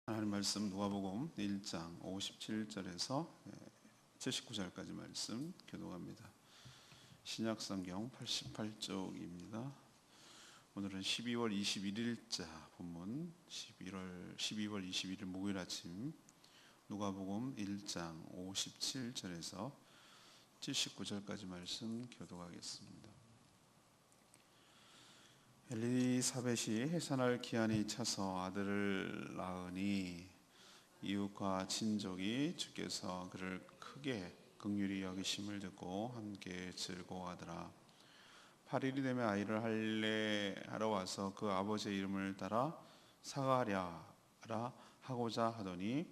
하나님 말씀 누가복음 1장 57절에서 79절까지 말씀 교독합니다. 신약성경 88쪽입니다. 오늘은 12월 21일자 본문 12월 21일 목요일 아침 누가복음 1장 57절에서 79절까지 말씀 교독하겠습니다. 엘리사벳이 해산할 기한이 차서 아들을 낳으니 이웃과 친족이 주께서 그를 크게 긍휼히 여기심을 듣고 함께 즐거워하더라. 8일이 되면 아이를 할례하러 와서 그 아버지의 이름을 따라 사가랴라 하고자 하더니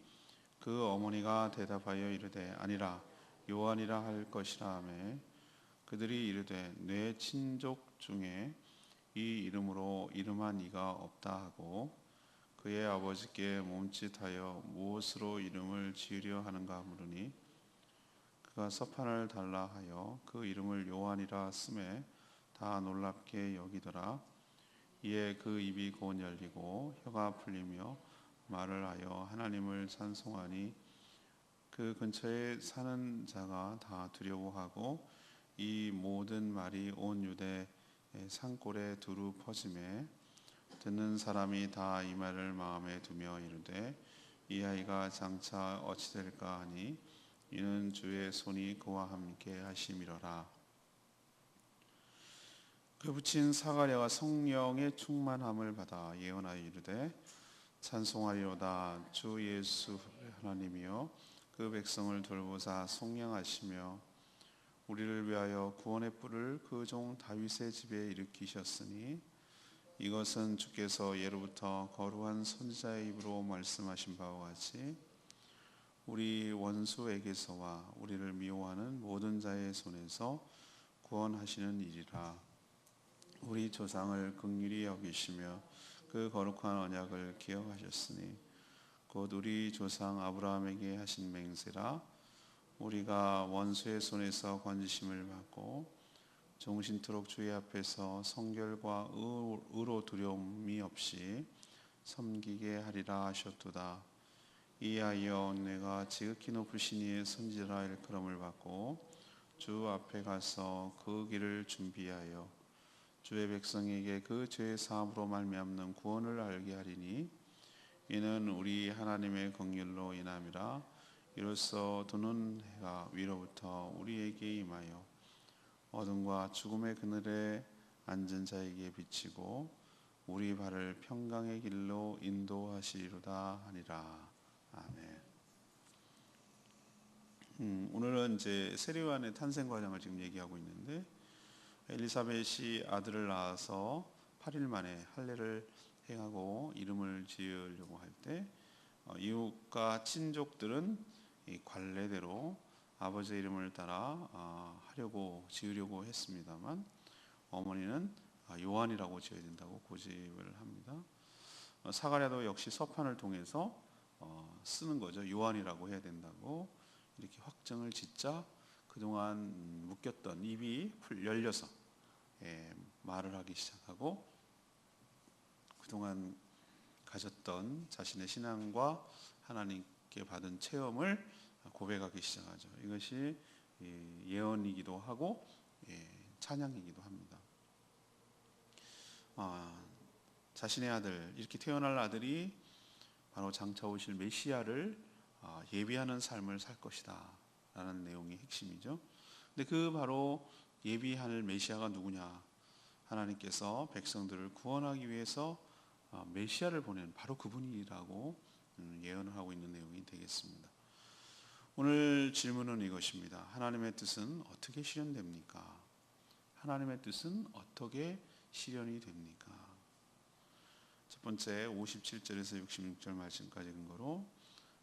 그 어머니가 대답하여 이르되 아니라 요한이라 할 것이라 하매 그들이 이르되 내 친족 중에 이 이름으로 이름한 이가 없다 하고 그의 아버지께 몸짓하여 무엇으로 이름을 지으려 하는가 물으니 그가 서판을 달라 하여 그 이름을 요한이라 쓰매 다 놀랍게 여기더라. 이에 그 입이 곧 열리고 혀가 풀리며 말을 하여 하나님을 찬송하니 그 근처에 사는 자가 다 두려워하고 이 모든 말이 온 유대 산골에 두루 퍼지매 듣는 사람이 다 이 말을 마음에 두며 이르되 이 아이가 장차 어찌 될까 하니 이는 주의 손이 그와 함께 하심이로라. 그 붙인 사가랴가 성령의 충만함을 받아 예언하여 이르되 찬송하리로다. 주 예수 하나님이여 그 백성을 돌보사 속량하시며 우리를 위하여 구원의 뿔을 그 종 다윗의 집에 일으키셨으니 이것은 주께서 예로부터 거룩한 선지자의 입으로 말씀하신 바와 같이 우리 원수에게서와 우리를 미워하는 모든 자의 손에서 구원하시는 일이라. 우리 조상을 긍휼히 여기시며 그 거룩한 언약을 기억하셨으니 곧 우리 조상 아브라함에게 하신 맹세라. 우리가 원수의 손에서 건지심을 받고 종신토록 주의 앞에서 성결과 의로 두려움이 없이 섬기게 하리라 하셨도다. 이하여 내가 지극히 높으신 이의 선지자라 일컬음을 받고 주 앞에 가서 그 길을 준비하여 주의 백성에게 그 죄의 사함으로 말미암는 구원을 알게 하리니 이는 우리 하나님의 긍휼로 인함이라. 이로써 드는 해가 위로부터 우리에게 임하여 어둠과 죽음의 그늘에 앉은 자에게 비치고 우리 발을 평강의 길로 인도하시리로다 하니라. 아멘. 오늘은 이제 세례요한의 탄생 과정을 지금 얘기하고 있는데 엘리사벳이 아들을 낳아서 8일 만에 할례를 행하고 이름을 지으려고 할 때 이웃과 친족들은 이 관례대로 아버지의 이름을 따라 지으려고 했습니다만 어머니는 요한이라고 지어야 된다고 고집을 합니다. 사가랴도 역시 서판을 통해서 쓰는 거죠. 요한이라고 해야 된다고 이렇게 확정을 짓자 그동안 묶였던 입이 열려서 말을 하기 시작하고 그동안 가졌던 자신의 신앙과 하나님께 받은 체험을 고백하기 시작하죠. 이것이 예언이기도 하고 찬양이기도 합니다. 자신의 아들, 이렇게 태어날 아들이 바로 장차 오실 메시아를 예비하는 삶을 살 것이다 라는 내용이 핵심이죠. 근데 그 바로 예비할 메시아가 누구냐? 하나님께서 백성들을 구원하기 위해서 메시아를 보낸 바로 그분이라고 예언을 하고 있는 내용이 되겠습니다. 오늘 질문은 이것입니다. 하나님의 뜻은 어떻게 실현됩니까? 하나님의 뜻은 어떻게 실현이 됩니까? 첫 번째 57절에서 66절 말씀까지 근거로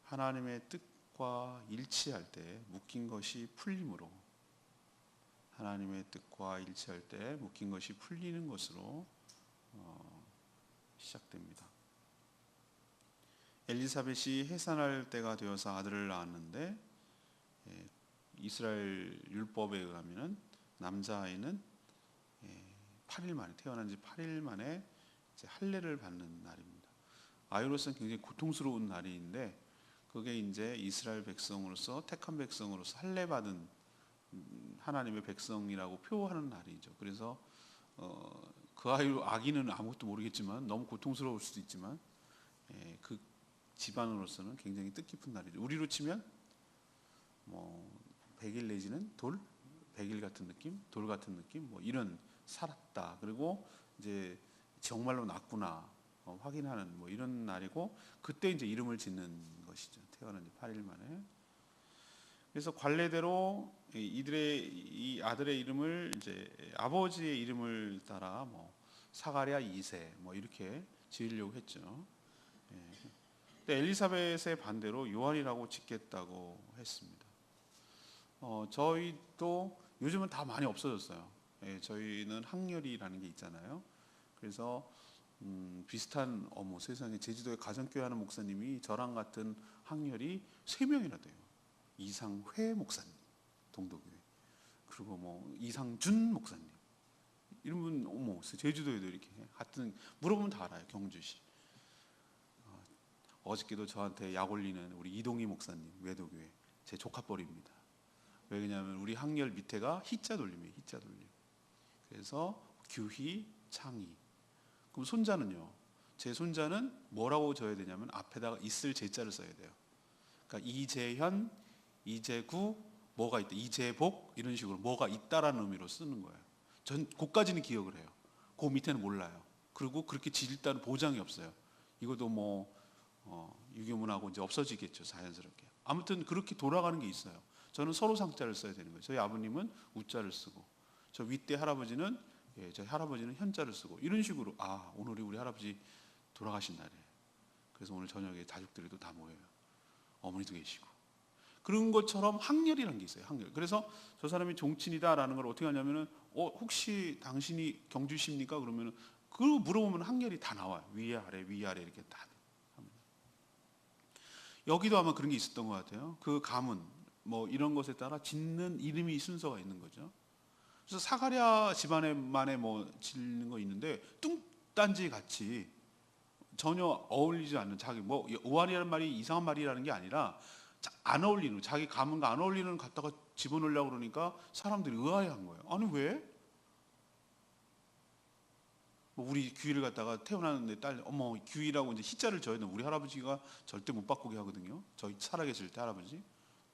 하나님의 뜻과 일치할 때 묶인 것이 풀림으로 하나님의 뜻과 일치할 때 묶인 것이 풀리는 것으로 시작됩니다. 엘리사벳이 해산할 때가 되어서 아들을 낳았는데 이스라엘 율법에 의하면 남자아이는 8일 만에 태어난 지 8일 만에 이제 할례를 받는 날입니다. 아이로서는 굉장히 고통스러운 날인데 그게 이제 이스라엘 백성으로서 택한 백성으로서 할례 받은 하나님의 백성이라고 표하는 날이죠. 그래서 그 아기는 아무것도 모르겠지만 너무 고통스러울 수도 있지만 그 집안으로서는 굉장히 뜻깊은 날이죠. 우리로 치면 뭐 100일 내지는 100일 같은 느낌, 돌 같은 느낌, 뭐 이런 살았다. 그리고 이제 정말로 낫구나 확인하는 뭐 이런 날이고 그때 이제 이름을 짓는 것이죠. 태어난 지 8일 만에. 그래서 관례대로 이 아들의 이름을 이제 아버지의 이름을 따라 뭐 사가랴 2세 뭐 이렇게 지으려고 했죠. 근데 엘리사벳의 반대로 요한이라고 짓겠다고 했습니다. 저희도 요즘은 다 많이 없어졌어요. 저희는 학렬이라는 게 있잖아요. 그래서 비슷한 세상에 제주도에 가정교회 하는 목사님이 저랑 같은 학렬이 3명이나 돼요. 이상회 목사님, 동도교회. 그리고 뭐 이상준 목사님. 이런 분 제주도에도 이렇게 같은 물어보면 다 알아요. 경주시. 어저께도 저한테 약 올리는 우리 이동희 목사님 외도교회 제 조카뻘입니다. 왜냐하면 우리 학렬 밑에가 희자 돌림이에요. 희자 돌림. 그래서 규희, 창희. 그럼 손자는요. 제 손자는 뭐라고 적어야 되냐면 앞에다가 있을 제자를 써야 돼요. 그러니까 이재현, 이재구, 뭐가 있다. 이재복 이런 식으로 뭐가 있다라는 의미로 쓰는 거예요. 전 그까지는 기억을 해요. 그 밑에는 몰라요. 그리고 그렇게 지일다는 보장이 없어요. 이것도 뭐 유교문하고 이제 없어지겠죠. 자연스럽게. 아무튼 그렇게 돌아가는 게 있어요. 저는 서로 상자를 써야 되는 거예요. 저희 아버님은 우자를 쓰고 저 윗대 할아버지는 저희 할아버지는 현자를 쓰고 이런 식으로 오늘이 우리 할아버지 돌아가신 날이에요. 그래서 오늘 저녁에 가족들이 다 모여요. 어머니도 계시고 그런 것처럼 학렬이라는 게 있어요. 학렬. 그래서 저 사람이 종친이다라는 걸 어떻게 하냐면은 혹시 당신이 경주십니까? 그러면은 그거 물어보면 학렬이 다 나와요. 위아래 이렇게 다. 여기도 아마 그런 게 있었던 것 같아요. 그 가문 뭐 이런 것에 따라 짓는 이름이 순서가 있는 거죠. 그래서 사가랴 집안에만의 뭐 짓는 거 있는데 뚱딴지 같이 전혀 어울리지 않는 자기 뭐 우한이라는 말이 이상한 말이라는 게 아니라 안 어울리는 자기 가문과 안 어울리는 갖다가 집어넣으려고 그러니까 사람들이 의아해한 거예요. 아니 왜? 뭐 우리 규희를 갖다가 태어나는 딸 어머 규희라고 이제 희자를 져야 되는 우리 할아버지가 절대 못 바꾸게 하거든요. 저희 살아계실 때 할아버지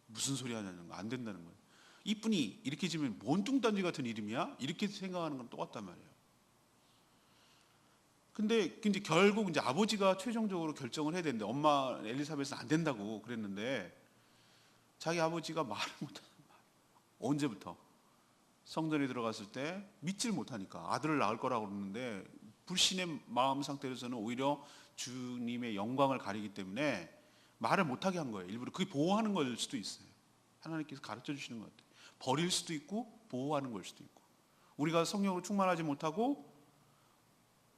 무슨 소리 하냐는 거 안 된다는 거예요. 이쁜이 이렇게 지면 뭔 뚱딴지 같은 이름이야? 이렇게 생각하는 건 똑같단 말이에요. 근데 결국 이제 아버지가 최종적으로 결정을 해야 되는데 엄마 엘리사벳은 안 된다고 그랬는데 자기 아버지가 말을 못하는 거예요. 언제부터? 성전에 들어갔을 때 믿질 못하니까 아들을 낳을 거라고 그러는데 불신의 마음 상태에서는 오히려 주님의 영광을 가리기 때문에 말을 못하게 한 거예요. 일부러 그게 보호하는 걸 수도 있어요. 하나님께서 가르쳐 주시는 것 같아요. 버릴 수도 있고 보호하는 걸 수도 있고 우리가 성령으로 충만하지 못하고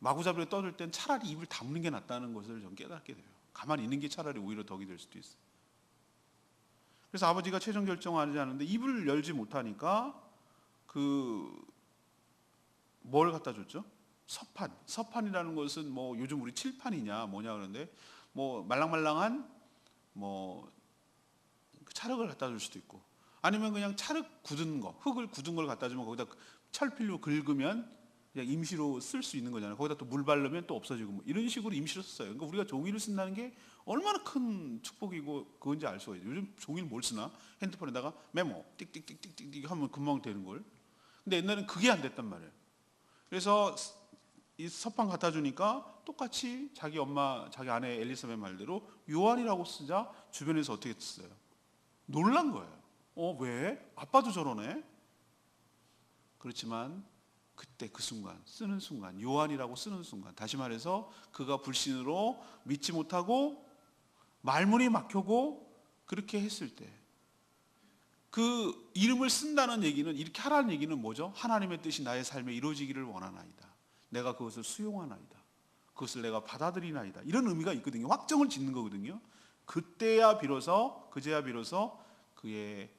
마구잡이로 떠들 땐 차라리 입을 다무는 게 낫다는 것을 좀 깨닫게 돼요. 가만히 있는 게 차라리 오히려 덕이 될 수도 있어요. 그래서 아버지가 최종 결정하지 않는데 입을 열지 못하니까 뭘 갖다 줬죠? 서판이라는 것은 뭐 요즘 우리 칠판이냐 뭐냐 그러는데 뭐 말랑말랑한 뭐 찰흙을 갖다 줄 수도 있고 아니면 그냥 찰흙 굳은 거 흙을 굳은 걸 갖다 주면 거기다 철필로 긁으면 그냥 임시로 쓸 수 있는 거잖아요. 거기다 또 물 바르면 또 없어지고 뭐 이런 식으로 임시로 썼어요. 그러니까 우리가 종이를 쓴다는 게 얼마나 큰 축복이고 그건지 알 수가 있어요. 요즘 종이를 뭘 쓰나? 핸드폰에다가 메모 띡띡띡띡띡 하면 금방 되는 걸. 근데 옛날에는 그게 안 됐단 말이에요. 그래서 이 서판 갖다 주니까 똑같이 자기 엄마, 자기 아내 엘리사벳 말대로 요한이라고 쓰자 주변에서 어떻게 썼어요? 놀란 거예요. 왜? 아빠도 저러네? 그렇지만 그때 그 순간, 쓰는 순간, 요한이라고 쓰는 순간, 다시 말해서 그가 불신으로 믿지 못하고 말문이 막히고 그렇게 했을 때 그 이름을 쓴다는 얘기는 이렇게 하라는 얘기는 뭐죠? 하나님의 뜻이 나의 삶에 이루어지기를 원하나이다. 내가 그것을 수용하나이다. 그것을 내가 받아들이나이다. 이런 의미가 있거든요. 확정을 짓는 거거든요. 그제야 비로소 그의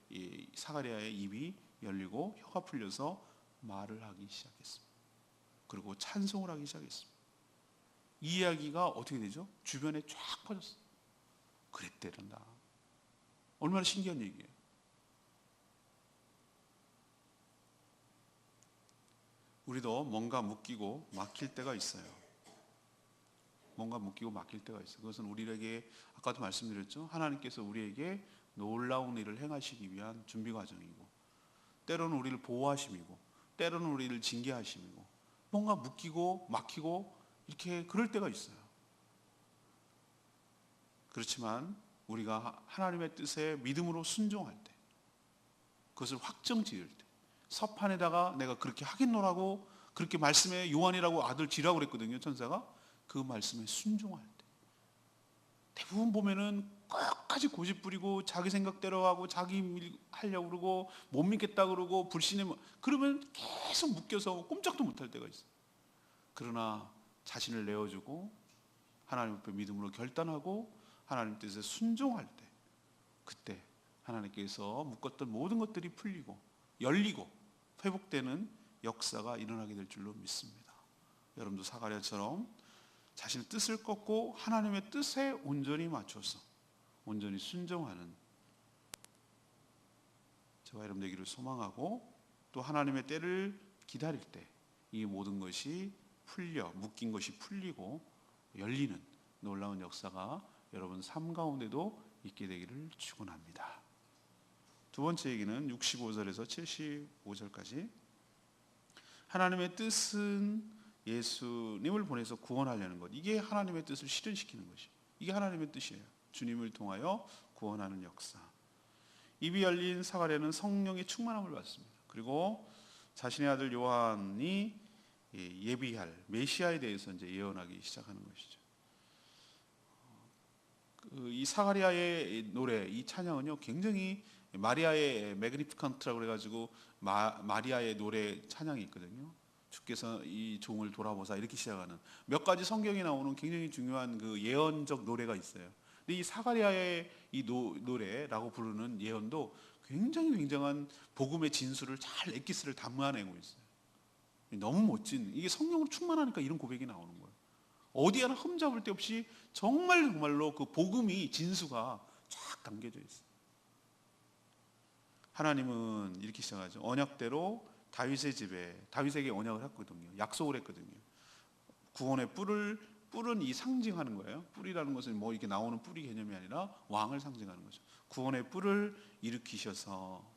사가랴의 입이 열리고 혀가 풀려서 말을 하기 시작했습니다. 그리고 찬송을 하기 시작했습니다. 이 이야기가 어떻게 되죠? 주변에 쫙 퍼졌어. 그랬대란다. 얼마나 신기한 얘기예요. 우리도 뭔가 묶이고 막힐 때가 있어요. 뭔가 묶이고 막힐 때가 있어요. 그것은 우리에게 아까도 말씀드렸죠. 하나님께서 우리에게 놀라운 일을 행하시기 위한 준비 과정이고, 때로는 우리를 보호하심이고, 때로는 우리를 징계하심이고, 뭔가 묶이고 막히고 이렇게 그럴 때가 있어요. 그렇지만 우리가 하나님의 뜻에 믿음으로 순종할 때, 그것을 확정 지을 때, 서판에다가 내가 그렇게 하겠노라고 그렇게 말씀에 요한이라고 아들 지라고 그랬거든요. 천사가 그 말씀에 순종할 때, 대부분 보면은 끝까지 고집 부리고 자기 생각대로 하고 자기 일 하려고 그러고 못 믿겠다 그러고 불신에 그러면 계속 묶여서 꼼짝도 못할 때가 있어요. 그러나 자신을 내어주고 하나님 앞에 믿음으로 결단하고 하나님 뜻에 순종할 때, 그때 하나님께서 묶었던 모든 것들이 풀리고 열리고 회복되는 역사가 일어나게 될 줄로 믿습니다. 여러분도 사가랴처럼 자신의 뜻을 꺾고 하나님의 뜻에 온전히 맞춰서 온전히 순종하는 저와 여러분 되기를 소망하고, 또 하나님의 때를 기다릴 때 이 모든 것이 풀려 묶인 것이 풀리고 열리는 놀라운 역사가 여러분 삶 가운데도 있게 되기를 축원합니다. 두 번째 얘기는 65절에서 75절까지 하나님의 뜻은 예수님을 보내서 구원하려는 것, 이게 하나님의 뜻을 실현시키는 것이, 이게 하나님의 뜻이에요. 주님을 통하여 구원하는 역사. 입이 열린 사가랴는 성령의 충만함을 받습니다. 그리고 자신의 아들 요한이 예비할 메시아에 대해서 이제 예언하기 시작하는 것이죠. 이 사가랴의 노래, 이 찬양은요 굉장히 마리아의 매그니피칸트라고 그래가지고 마리아의 노래 찬양이 있거든요. 주께서 이 종을 돌아보사 이렇게 시작하는 몇 가지 성경에 나오는 굉장히 중요한 그 예언적 노래가 있어요. 근데 이 사가랴의 이 노래라고 부르는 예언도 굉장히 굉장한 복음의 진수를 잘 엑기스를 담아내고 있어요. 너무 멋진, 이게 성령으로 충만하니까 이런 고백이 나오는 거예요. 어디 하나 흠잡을 데 없이 정말로 그 복음이 진수가 쫙 담겨져 있어요. 하나님은 이렇게 시작하죠. 언약대로 다윗의 집에, 다윗에게 언약을 했거든요. 약속을 했거든요. 구원의 뿔은 이 상징하는 거예요. 뿔이라는 것은 뭐 이렇게 나오는 뿔이 개념이 아니라 왕을 상징하는 거죠. 구원의 뿔을 일으키셔서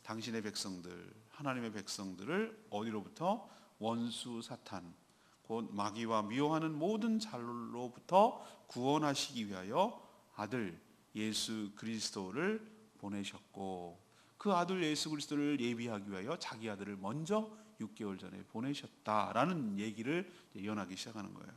당신의 백성들, 하나님의 백성들을 어디로부터? 원수 사탄, 곧 마귀와 미워하는 모든 잘로부터 구원하시기 위하여 아들 예수 그리스도를 보내셨고, 그 아들 예수 그리스도를 예비하기 위하여 자기 아들을 먼저 6개월 전에 보내셨다라는 얘기를 예언하기 시작하는 거예요.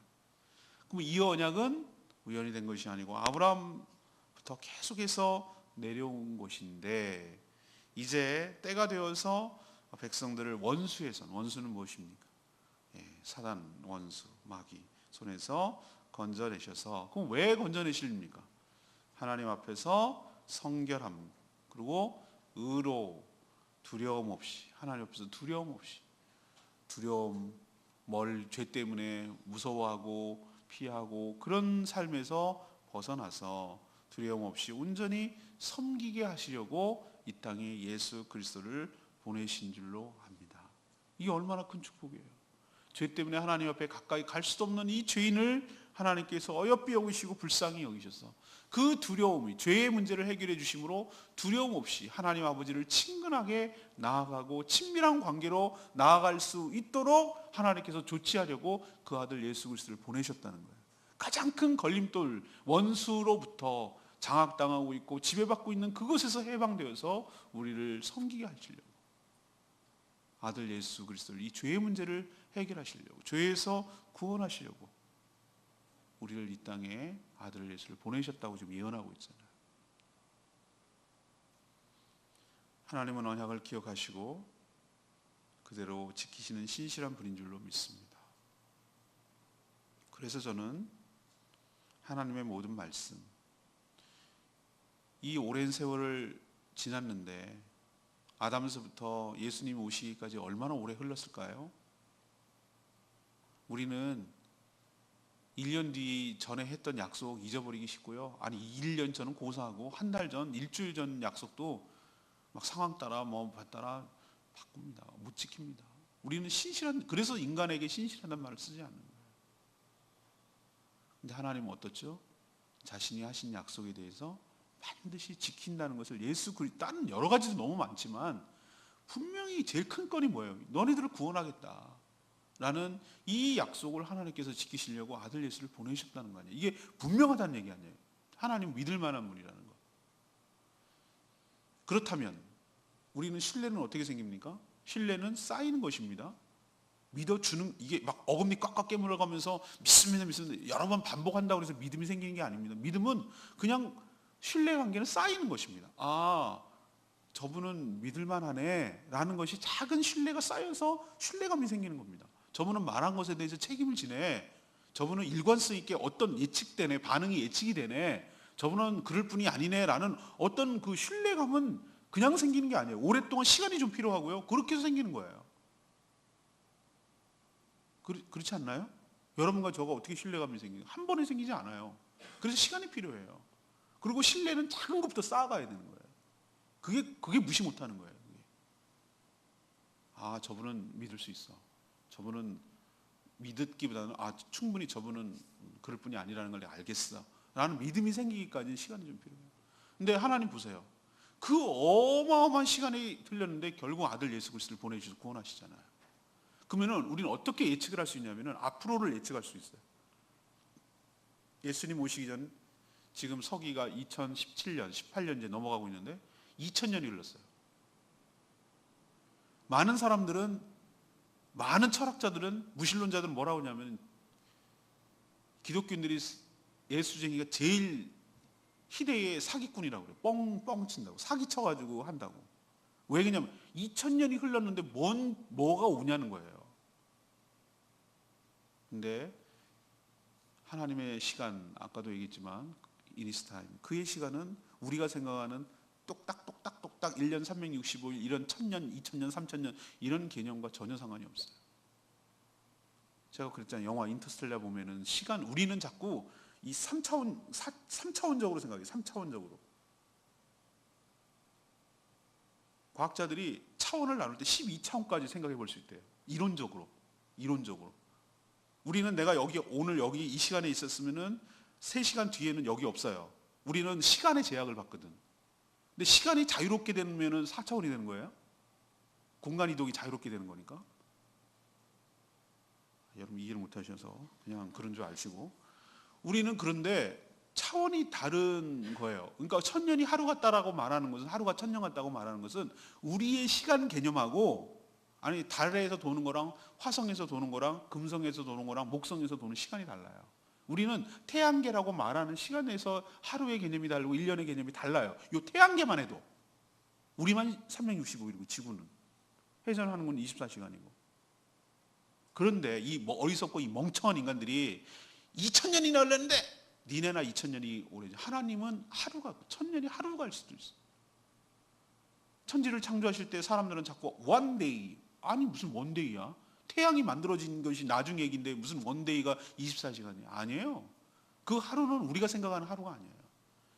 그럼 이 언약은 우연히 된 것이 아니고 아브라함부터 계속해서 내려온 것인데, 이제 때가 되어서 백성들을 원수는 무엇입니까? 사단 원수 마귀 손에서 건져내셔서, 그럼 왜 건져내십니까? 하나님 앞에서 성결함, 그리고 의로, 두려움 없이, 하나님 앞에서 두려움 없이, 죄 때문에 무서워하고 피하고 그런 삶에서 벗어나서 두려움 없이 온전히 섬기게 하시려고 이 땅에 예수 그리스도를 보내신 줄로 압니다. 이게 얼마나 큰 축복이에요. 죄 때문에 하나님 앞에 가까이 갈 수도 없는 이 죄인을 하나님께서 어여삐 여기시고 불쌍히 여기셔서 그 두려움이, 죄의 문제를 해결해 주심으로 두려움 없이 하나님 아버지를 친근하게 나아가고 친밀한 관계로 나아갈 수 있도록 하나님께서 조치하려고 그 아들 예수 그리스도를 보내셨다는 거예요. 가장 큰 걸림돌, 원수로부터 장악당하고 있고 지배받고 있는 그것에서 해방되어서 우리를 섬기게 하시려고, 아들 예수 그리스도를, 이 죄의 문제를 해결하시려고, 죄에서 구원하시려고 우리를 이 땅에 아들 예수를 보내셨다고 지금 예언하고 있잖아요. 하나님은 언약을 기억하시고 그대로 지키시는 신실한 분인 줄로 믿습니다. 그래서 저는 하나님의 모든 말씀, 이 오랜 세월을 지났는데 아담에서부터 예수님이 오시기까지 얼마나 오래 흘렀을까요? 우리는 1년 뒤 전에 했던 약속 잊어버리기 쉽고요. 아니 1년 전은 고사하고 한 달 전, 일주일 전 약속도 막 상황 따라 뭐 따라 바꿉니다. 못 지킵니다. 우리는 그래서 인간에게 신실하다는 말을 쓰지 않는 거예요. 근데 하나님은 어떻죠? 자신이 하신 약속에 대해서 반드시 지킨다는 것을 예수 그리스도, 다른 여러 가지도 너무 많지만 분명히 제일 큰 건이 뭐예요? 너희들을 구원하겠다 라는 이 약속을 하나님께서 지키시려고 아들 예수를 보내셨다는 거 아니에요. 이게 분명하다는 얘기 아니에요. 하나님 믿을 만한 분이라는 거. 그렇다면 우리는 신뢰는 어떻게 생깁니까? 신뢰는 쌓이는 것입니다. 믿어주는, 이게 막 어금니 꽉꽉 깨물어가면서 믿습니다 여러 번 반복한다고 해서 믿음이 생기는 게 아닙니다. 믿음은 그냥 신뢰관계는 쌓이는 것입니다. 아, 저분은 믿을만하네 라는 것이 작은 신뢰가 쌓여서 신뢰감이 생기는 겁니다. 저분은 말한 것에 대해서 책임을 지네, 저분은 일관성 있게 어떤 예측되네, 반응이 예측이 되네, 저분은 그럴 뿐이 아니네 라는 어떤 그 신뢰감은 그냥 생기는 게 아니에요. 오랫동안 시간이 좀 필요하고요. 그렇게 해서 생기는 거예요. 그렇지 않나요? 여러분과 저가 어떻게 신뢰감이 생기는, 한 번에 생기지 않아요. 그래서 시간이 필요해요. 그리고 신뢰는 작은 것부터 쌓아가야 되는 거예요. 그게 무시 못하는 거예요. 아, 저분은 믿을 수 있어. 저분은 믿기보다는 충분히 저분은 그럴 뿐이 아니라는 걸 내가 알겠어 라는 믿음이 생기기까지는 시간이 좀 필요해요. 근데 하나님 보세요. 그 어마어마한 시간이 틀렸는데 결국 아들 예수 그리스도를 보내주셔서 구원하시잖아요. 그러면은 우리는 어떻게 예측을 할 수 있냐면은 앞으로를 예측할 수 있어요. 예수님 오시기 전 지금 서기가 2017년, 18년 이제 넘어가고 있는데 2000년이 흘렀어요. 많은 사람들은, 많은 철학자들은, 무신론자들은 뭐라고 하냐면 기독교인들이 예수쟁이가 제일 희대의 사기꾼이라고 그래요. 뻥뻥 친다고, 사기 쳐가지고 한다고. 왜 그러냐면 2000년이 흘렀는데 뭐가 오냐는 거예요. 근데 하나님의 시간, 아까도 얘기했지만 이니스타임, 그의 시간은 우리가 생각하는 똑딱똑딱똑딱 1년 365일 이런 1000년, 2000년, 3000년 이런 개념과 전혀 상관이 없어요. 제가 그랬잖아요. 영화 인터스텔라 보면은 시간, 우리는 자꾸 이 3차원적으로 생각해요. 3차원적으로. 과학자들이 차원을 나눌 때 12차원까지 생각해 볼 수 있대요. 이론적으로. 우리는 내가 오늘 여기 이 시간에 있었으면은 3시간 뒤에는 여기 없어요. 우리는 시간의 제약을 받거든. 근데 시간이 자유롭게 되면은 4차원이 되는 거예요. 공간 이동이 자유롭게 되는 거니까. 여러분 이해를 못 하셔서 그냥 그런 줄 아시고. 우리는 그런데 차원이 다른 거예요. 그러니까 1000년이 하루 같다라고 말하는 것은, 하루가 1000년 같다고 말하는 것은 우리의 시간 개념하고, 아니 달에서 도는 거랑 화성에서 도는 거랑 금성에서 도는 거랑 목성에서 도는 시간이 달라요. 우리는 태양계라고 말하는 시간에서 하루의 개념이 다르고 1년의 개념이 달라요. 이 태양계만 해도 우리만 365일이고 지구는 회전하는 건 24시간이고. 그런데 이 어리석고 이 멍청한 인간들이 2000년이나 흘렀는데 니네나 2000년이 오래지. 하나님은 하루가, 1000년이 하루가 갈 수도 있어. 천지를 창조하실 때 사람들은 자꾸 원데이, 아니 무슨 원데이야? 태양이 만들어진 것이 나중 얘기인데 무슨 원데이가 24시간이야? 아니에요. 그 하루는 우리가 생각하는 하루가 아니에요.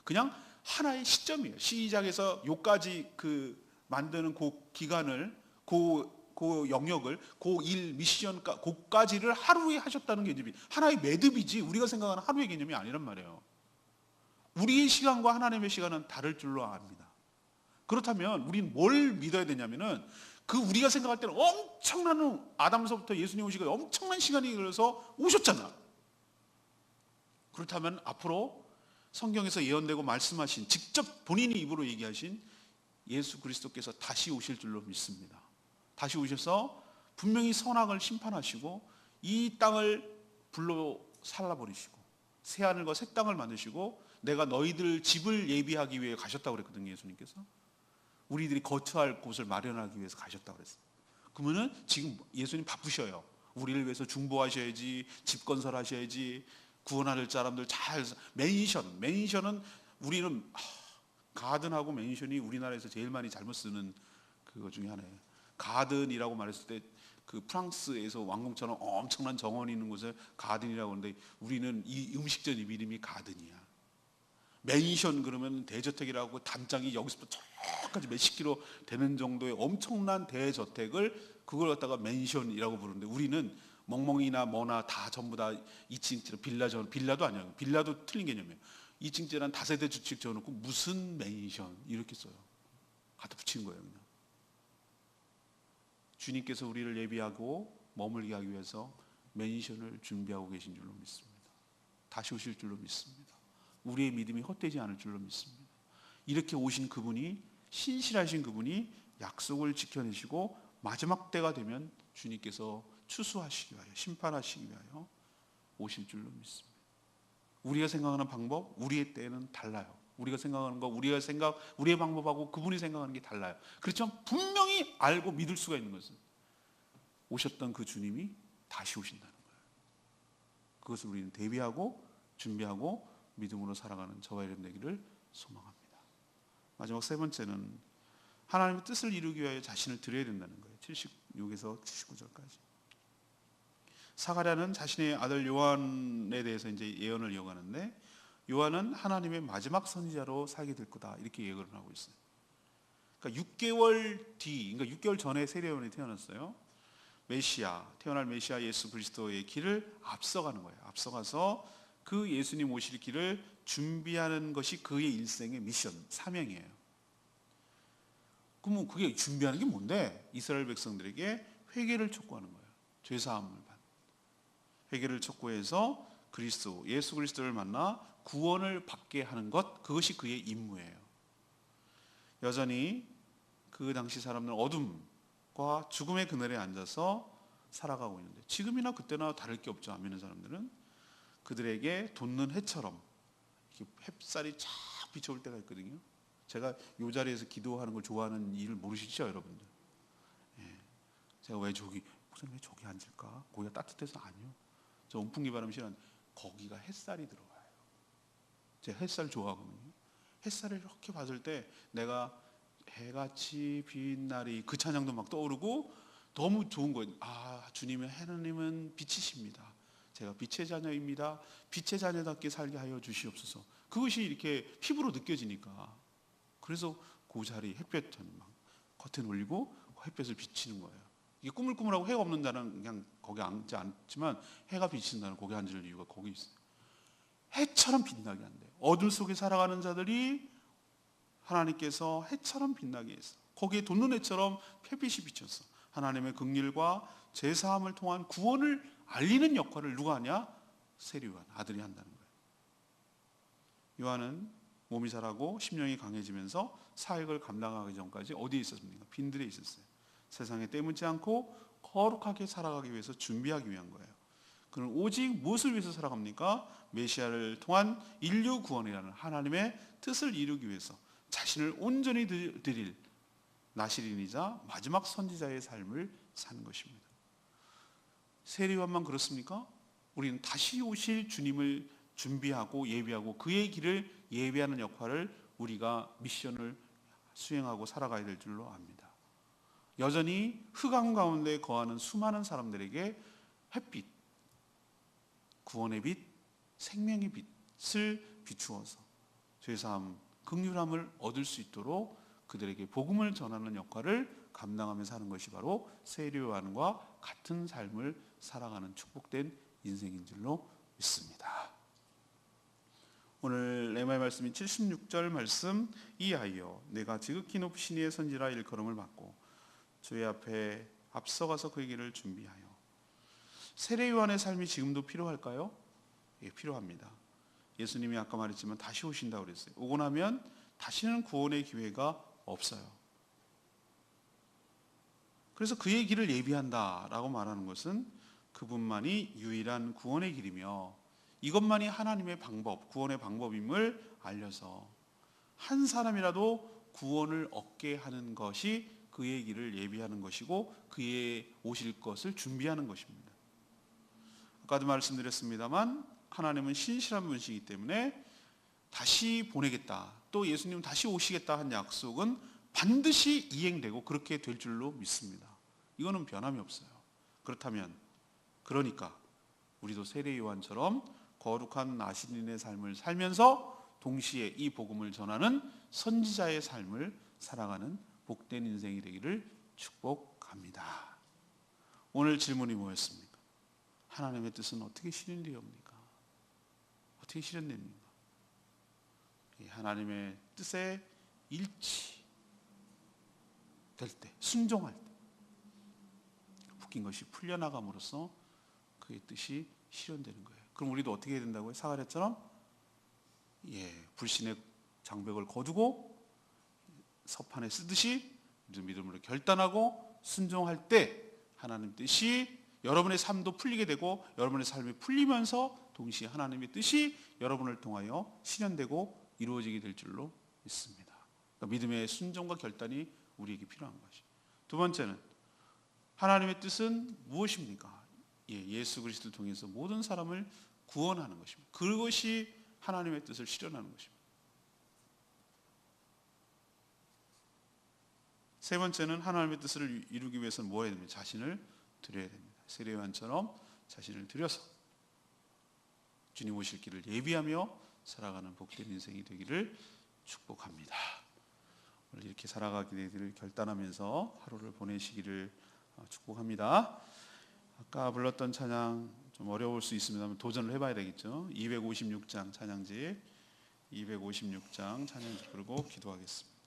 그냥 하나의 시점이에요. 시작에서 요까지 그 만드는 그 기간을, 그 영역을, 그 일 미션, 그까지를 하루에 하셨다는 개념이 하나의 매듭이지 우리가 생각하는 하루의 개념이 아니란 말이에요. 우리의 시간과 하나님의 시간은 다를 줄로 압니다. 그렇다면 우리는 뭘 믿어야 되냐면은 그 우리가 생각할 때는 엄청난, 아담서부터 예수님 오시기까지 엄청난 시간이 걸려서 오셨잖아. 그렇다면 앞으로 성경에서 예언되고 말씀하신, 직접 본인이 입으로 얘기하신 예수 그리스도께서 다시 오실 줄로 믿습니다. 다시 오셔서 분명히 선악을 심판하시고 이 땅을 불로 살라버리시고 새 하늘과 새 땅을 만드시고 내가 너희들 집을 예비하기 위해 가셨다고 그랬거든요. 예수님께서 우리들이 거처할 곳을 마련하기 위해서 가셨다고 그랬어요. 그러면은 지금 예수님 바쁘셔요. 우리를 위해서 중보하셔야지, 집 건설하셔야지, 구원할 사람들 잘, 맨션은 우리는 가든하고 맨션이 우리나라에서 제일 많이 잘못 쓰는 그거 중에 하나예요. 가든이라고 말했을 때 그 프랑스에서 왕궁처럼 엄청난 정원이 있는 곳에 가든이라고 하는데 우리는 이 음식점 이름이 가든이야. 맨션 그러면 대저택이라고 담장이 여기서부터 저까지 몇십 킬로 되는 정도의 엄청난 대저택을 그걸 갖다가 맨션이라고 부르는데 우리는 멍멍이나 뭐나 다 전부 다 2층짜리 빌라도 아니야. 빌라도 틀린 개념이에요. 2층짜리 한 다세대 주택 지어놓고 무슨 맨션 이렇게 써요. 갖다 붙인 거예요. 그냥. 주님께서 우리를 예비하고 머물게 하기 위해서 맨션을 준비하고 계신 줄로 믿습니다. 다시 오실 줄로 믿습니다. 우리의 믿음이 헛되지 않을 줄로 믿습니다. 이렇게 오신 그분이 신실하신 그분이 약속을 지켜내시고 마지막 때가 되면 주님께서 추수하시기 위하여 심판하시기 위하여 오실 줄로 믿습니다. 우리가 생각하는 방법, 우리의 때는 달라요. 우리가 생각하는 거, 우리의 방법하고 그분이 생각하는 게 달라요. 그렇지만 분명히 알고 믿을 수가 있는 것은 오셨던 그 주님이 다시 오신다는 거예요. 그것을 우리는 대비하고 준비하고 믿음으로 살아가는 저와 여러분 되기를 소망합니다. 마지막 세 번째는 하나님의 뜻을 이루기 위하여 자신을 드려야 된다는 거예요. 76에서 79절까지. 사가랴는 자신의 아들 요한에 대해서 이제 예언을 이어가는데 요한은 하나님의 마지막 선지자로 살게 될 거다 이렇게 예언을 하고 있어요. 그러니까 6개월 뒤, 그러니까 6개월 전에 세례요한이 태어났어요. 태어날 메시아 예수 그리스도의 길을 앞서가는 거예요. 앞서가서 그 예수님 오실 길을 준비하는 것이 그의 일생의 미션, 사명이에요. 그러면 그게 준비하는 게 뭔데? 이스라엘 백성들에게 회개를 촉구하는 거예요. 죄사함을 받는. 회개를 촉구해서 예수 그리스도를 만나 구원을 받게 하는 것, 그것이 그의 임무예요. 여전히 그 당시 사람들은 어둠과 죽음의 그늘에 앉아서 살아가고 있는데 지금이나 그때나 다를 게 없죠. 안 믿는 사람들은 그들에게 돋는 해처럼 햇살이 쫙 비춰올 때가 있거든요. 제가 이 자리에서 기도하는 걸 좋아하는 이유를 모르시죠, 여러분들? 예. 제가 목사님 왜 저기 앉을까? 거기가 따뜻해서 아니요. 저 온풍기 바람 싫어하는데 거기가 햇살이 들어와요. 제가 햇살 좋아하거든요. 햇살을 이렇게 봤을 때 내가 해같이 빈 날이 그 찬양도 막 떠오르고 너무 좋은 거예요. 하나님은 빛이십니다. 제가 빛의 자녀입니다. 빛의 자녀답게 살게 하여 주시옵소서. 그것이 이렇게 피부로 느껴지니까 그래서 그 자리 햇볕은 막 겉에 올리고 햇볕을 비치는 거예요. 이게 꾸물꾸물하고 해가 없는 자는 그냥 거기 앉지 않지만 해가 비친다는 거기 앉을 이유가 거기 있어요. 해처럼 빛나게 한대요. 어둠 속에 살아가는 자들이 하나님께서 해처럼 빛나게 해서 거기에 돋는 해처럼 햇빛이 비쳐서 하나님의 긍휼과 제사함을 통한 구원을 알리는 역할을 누가 하냐? 세례요한 아들이 한다는 거예요. 요한은 몸이 자라고 심령이 강해지면서 사역을 감당하기 전까지 어디에 있었습니까? 빈들에 있었어요. 세상에 때묻지 않고 거룩하게 살아가기 위해서 준비하기 위한 거예요. 그는 오직 무엇을 위해서 살아갑니까? 메시아를 통한 인류 구원이라는 하나님의 뜻을 이루기 위해서 자신을 온전히 드릴 나실인이자 마지막 선지자의 삶을 사는 것입니다. 세례요한만 그렇습니까? 우리는 다시 오실 주님을 준비하고 예비하고 그의 길을 예비하는 역할을 우리가 미션을 수행하고 살아가야 될 줄로 압니다. 여전히 흑암 가운데 거하는 수많은 사람들에게 햇빛, 구원의 빛, 생명의 빛을 비추어서 죄사함, 긍휼함을 얻을 수 있도록 그들에게 복음을 전하는 역할을 감당하며 사는 것이 바로 세례요한과 같은 삶을 살아가는 축복된 인생인 줄로 믿습니다. 오늘 레마의 말씀인 76절 말씀, 이 아이여 내가 지극히 높으신 이의 선지라 일컬음을 받고 주의 앞에 앞서가서 그의 길을 준비하여. 세례요한의 삶이 지금도 필요할까요? 예, 필요합니다. 예수님이 아까 말했지만 다시 오신다고 그랬어요. 오고 나면 다시는 구원의 기회가 없어요. 그래서 그의 길을 예비한다라고 말하는 것은 그분만이 유일한 구원의 길이며 이것만이 하나님의 방법, 구원의 방법임을 알려서 한 사람이라도 구원을 얻게 하는 것이 그의 길을 예비하는 것이고 그의 오실 것을 준비하는 것입니다. 아까도 말씀드렸습니다만 하나님은 신실한 분이시기 때문에 다시 보내겠다, 또 예수님 다시 오시겠다 한 약속은 반드시 이행되고 그렇게 될 줄로 믿습니다. 이거는 변함이 없어요. 그러니까 우리도 세례 요한처럼 거룩한 나시린의 삶을 살면서 동시에 이 복음을 전하는 선지자의 삶을 살아가는 복된 인생이 되기를 축복합니다. 오늘 질문이 뭐였습니까? 하나님의 뜻은 어떻게 실현되옵니까? 어떻게 실현됩니까? 하나님의 뜻에 일치 될 때, 순종할 때 묶인 것이 풀려나감으로써 그의 뜻이 실현되는 거예요. 그럼 우리도 어떻게 해야 된다고요? 사가랴처럼 불신의 장벽을 거두고 서판에 쓰듯이 믿음으로 결단하고 순종할 때 하나님 뜻이 여러분의 삶도 풀리게 되고 여러분의 삶이 풀리면서 동시에 하나님의 뜻이 여러분을 통하여 실현되고 이루어지게 될 줄로 믿습니다. 그러니까 믿음의 순종과 결단이 우리에게 필요한 것이. 두 번째는 하나님의 뜻은 무엇입니까? 예수 그리스도를 통해서 모든 사람을 구원하는 것입니다. 그것이 하나님의 뜻을 실현하는 것입니다. 세 번째는 하나님의 뜻을 이루기 위해서는 뭐 해야 됩니까? 자신을 드려야 됩니다. 세례 요한처럼 자신을 드려서 주님 오실 길을 예비하며 살아가는 복된 인생이 되기를 축복합니다. 오늘 이렇게 살아가게 되기를 결단하면서 하루를 보내시기를 축복합니다. 아까 불렀던 찬양 좀 어려울 수 있습니다만 도전을 해봐야 되겠죠. 256장 찬양지 256장 찬양지 부르고 기도하겠습니다.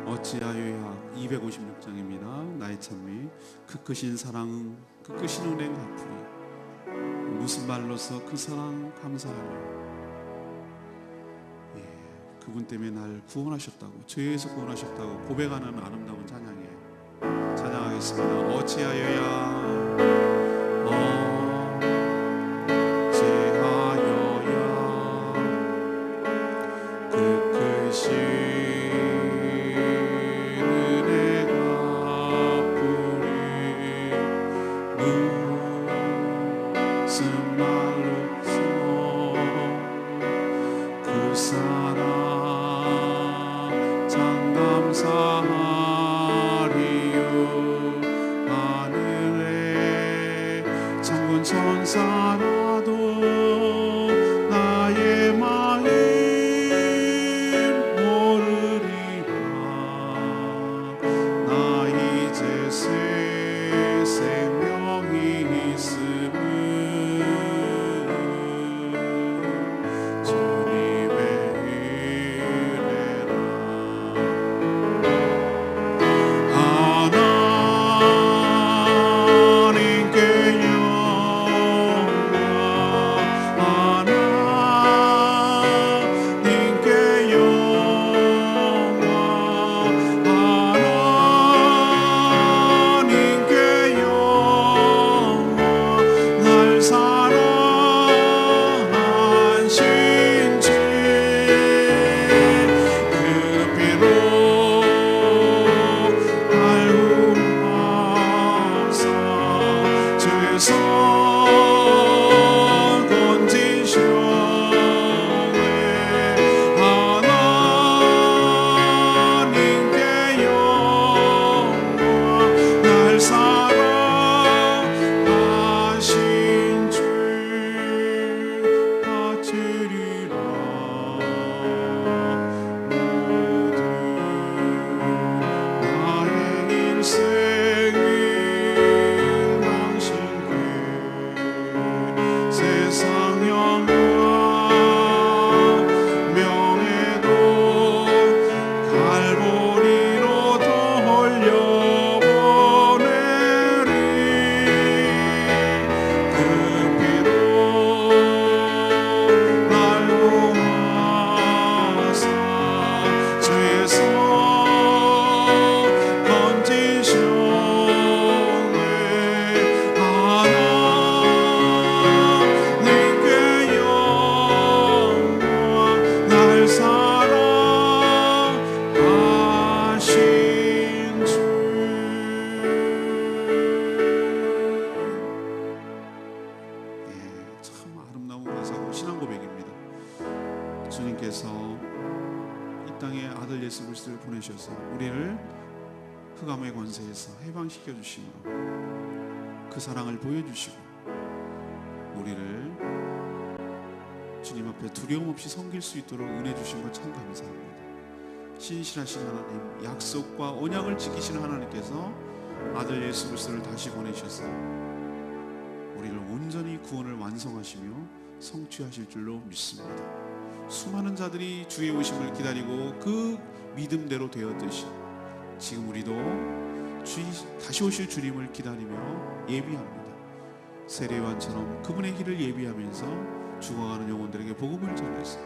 어찌하여야 256장입니다. 나의 찬미 그 크신 사랑 그 크신 은행 갚으리 무슨 말로서 그 사랑 감사하리. 그분 때문에 날 구원하셨다고 죄에서 구원하셨다고 고백하는 아름다운 찬양이에요. 찬양하겠습니다. 어찌하여야 그 크신 하늘에 흑암의 권세에서 해방시켜 주심으로 그 사랑을 보여주시고 우리를 주님 앞에 두려움 없이 섬길 수 있도록 은혜 주신 것 참 감사합니다. 신실하신 하나님, 약속과 언약을 지키시는 하나님께서 아들 예수 그리스도를 다시 보내셔서 우리를 온전히 구원을 완성하시며 성취하실 줄로 믿습니다. 수많은 자들이 주의 오심을 기다리고 그 믿음대로 되었듯이 지금 우리도 다시 오실 주님을 기다리며 예비합니다. 세례요한처럼 그분의 길을 예비하면서 죽어가는 영혼들에게 복음을 전해서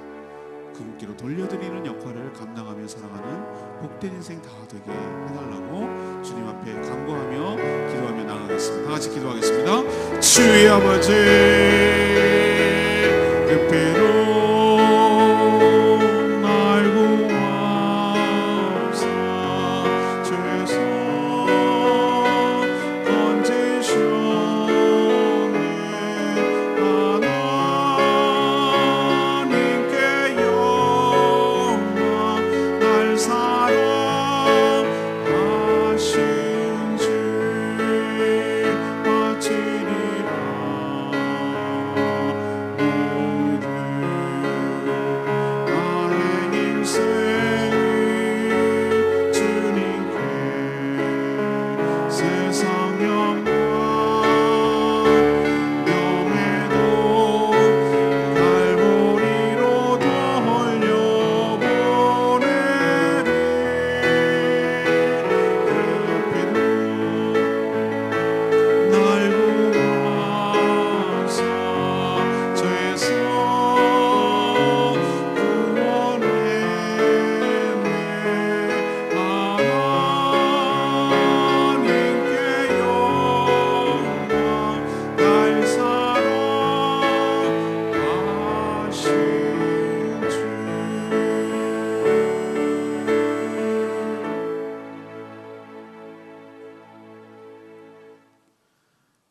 그분께로 돌려드리는 역할을 감당하며 살아가는 복된 인생 다 되게 해달라고 주님 앞에 간구하며 기도하며 나가겠습니다. 다 같이 기도하겠습니다. 주의 아버지 그패로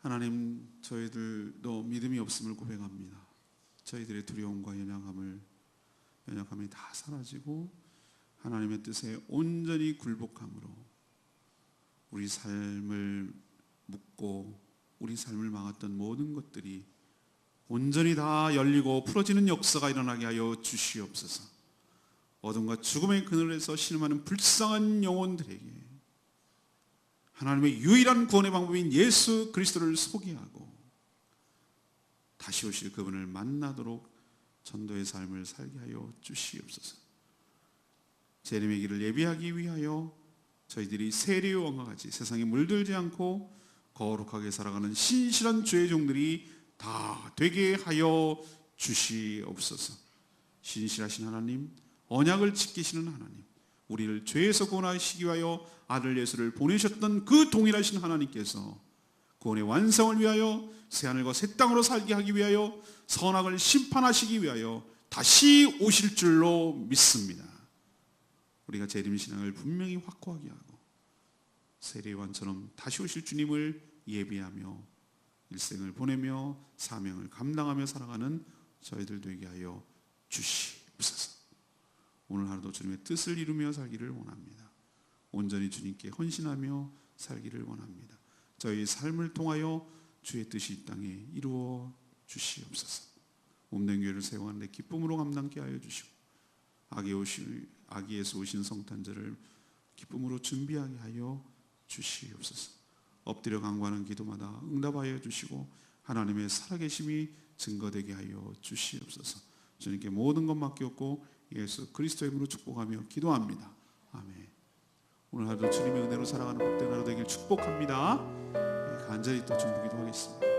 하나님, 저희들도 믿음이 없음을 고백합니다. 저희들의 두려움과 연약함이 다 사라지고 하나님의 뜻에 온전히 굴복함으로 우리 삶을 묶고 우리 삶을 막았던 모든 것들이 온전히 다 열리고 풀어지는 역사가 일어나게 하여 주시옵소서. 어둠과 죽음의 그늘에서 실망하는 불쌍한 영혼들에게 하나님의 유일한 구원의 방법인 예수 그리스도를 소개하고 다시 오실 그분을 만나도록 전도의 삶을 살게 하여 주시옵소서. 재림의 길을 예비하기 위하여 저희들이 세례요한과 같이 세상에 물들지 않고 거룩하게 살아가는 신실한 주의 종들이 다 되게 하여 주시옵소서. 신실하신 하나님, 언약을 지키시는 하나님, 우리를 죄에서 구원하시기 위하여 아들 예수를 보내셨던 그 동일하신 하나님께서 구원의 완성을 위하여 새하늘과 새 땅으로 살게 하기 위하여 선악을 심판하시기 위하여 다시 오실 줄로 믿습니다. 우리가 재림신앙을 분명히 확고하게 하고 세례요한처럼 다시 오실 주님을 예비하며 일생을 보내며 사명을 감당하며 살아가는 저희들 되게 하여 주시옵소서. 오늘 하루도 주님의 뜻을 이루며 살기를 원합니다. 온전히 주님께 헌신하며 살기를 원합니다. 저희 삶을 통하여 주의 뜻이 이 땅에 이루어 주시옵소서. 몸된 교회를 세워가는 데 기쁨으로 감당케 하여 주시고 아기에서 오신 성탄절을 기쁨으로 준비하게 하여 주시옵소서. 엎드려 간구하는 기도마다 응답하여 주시고 하나님의 살아계심이 증거되게 하여 주시옵소서. 주님께 모든 것 맡겼고 예수 그리스도의 이름으로 축복하며 기도합니다. 아멘. 오늘 하루도 주님의 은혜로 살아가는 복된 하루 되길 축복합니다. 간절히 또 중보기도 하겠습니다.